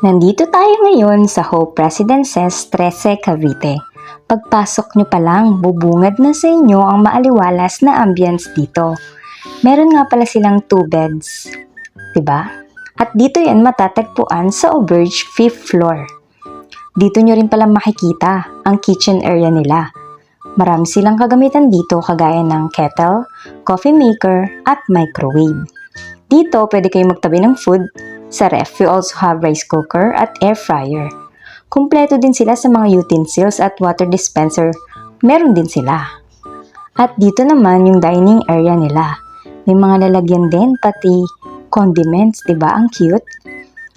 Nandito tayo ngayon sa Hope Residences, 13 Cavite. Pagpasok nyo pa lang, bubungad na sa inyo ang maaliwalas na ambience dito. Meron nga pala silang 2 beds, 'di ba? At dito yan matatagpuan sa Auberge 5th floor. Dito nyo rin pala makikita ang kitchen area nila. Marami silang kagamitan dito kagaya ng kettle, coffee maker, at microwave. Dito pwede kayong magtabi ng food. Sa ref, we also have rice cooker at air fryer. Kumpleto din sila sa mga utensils at water dispenser. Meron din sila. At dito naman yung dining area nila. May mga lalagyan din, pati condiments, diba? Ang cute.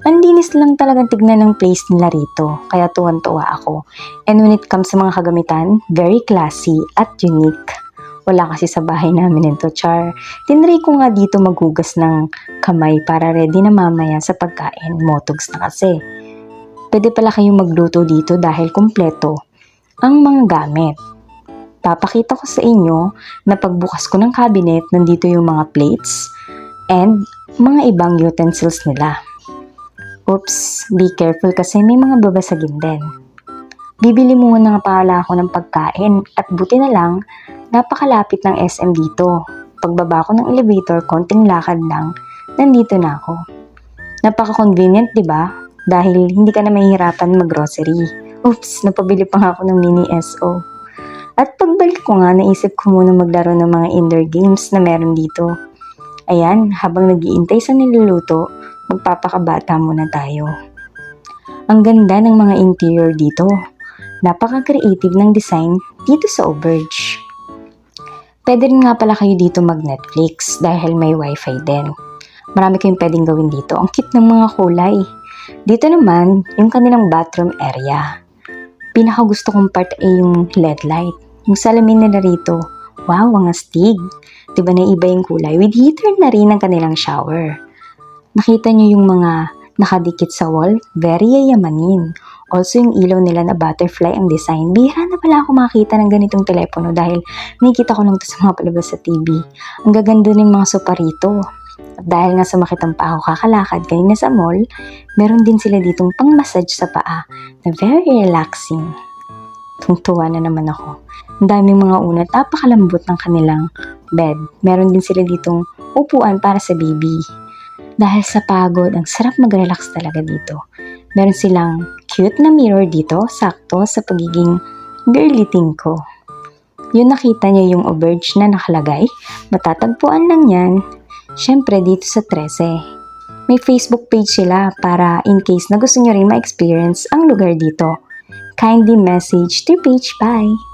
Ang linis lang talagang tignan ng place nila rito, kaya tuwan-tuwa ako. And when it comes sa mga kagamitan, very classy at unique. Wala kasi sa bahay namin nito, char. Tinry ko nga dito maghugas ng kamay para ready na mamaya sa pagkain. Motogs na kasi. Pwede pala kayong magluto dito dahil kumpleto ang mga gamit. Papakita ko sa inyo na pagbukas ko ng cabinet, nandito yung mga plates and mga ibang utensils nila. Oops, be careful kasi may mga babasagin din. Bibili muna nga pala ako ng pagkain at buti na lang, napakalapit ng SM dito. Pagbaba ko ng elevator, konting lakad lang, nandito na ako. Napaka-convenient, di ba? Dahil hindi ka na mahihirapan mag-grocery. Oops, napabili pa nga ako ng mini SO. At pagbalik ko nga, naisip ko muna maglaro ng mga indoor games na meron dito. Ayan, habang nag-iintay sa niluluto, magpapakabata muna tayo. Ang ganda ng mga interior dito. Napaka-creative ng design dito sa Auberge. Pwede rin nga pala kayo dito mag-Netflix dahil may wifi din. Marami kayong pwedeng gawin dito. Ang cute ng mga kulay. Dito naman, yung kanilang bathroom area. Pinaka gusto kong part ay yung LED light. Yung salamin nila rito. Wow, ang astig. Diba na iba yung kulay? With heater na rin ang kanilang shower. Nakita nyo yung mga nakadikit sa wall? Very yayamanin. Also, yung ilaw nila na butterfly ang design. Bihira na pala ako makita ng ganitong telepono dahil nakikita ko lang ito sa mga palabas sa TV. Ang gaganda ng mga sopa rito. At dahil nga sumakit pa ako kakalakad kanina sa mall, meron din sila ditong pang-massage sa paa na very relaxing. Tungtuwa na naman ako. Ang daming mga unat, napakalambot ng kanilang bed. Meron din sila ditong upuan para sa baby. Dahil sa pagod, ang sarap mag-relax talaga dito. Meron silang cute na mirror dito, sakto sa pagiging girly thing ko. Yun nakita niyo yung Auberge na nakalagay, matatagpuan lang yan. Syempre dito sa 13. May Facebook page sila para in case na gusto nyo rin ma-experience ang lugar dito. Kindly message to page. Bye!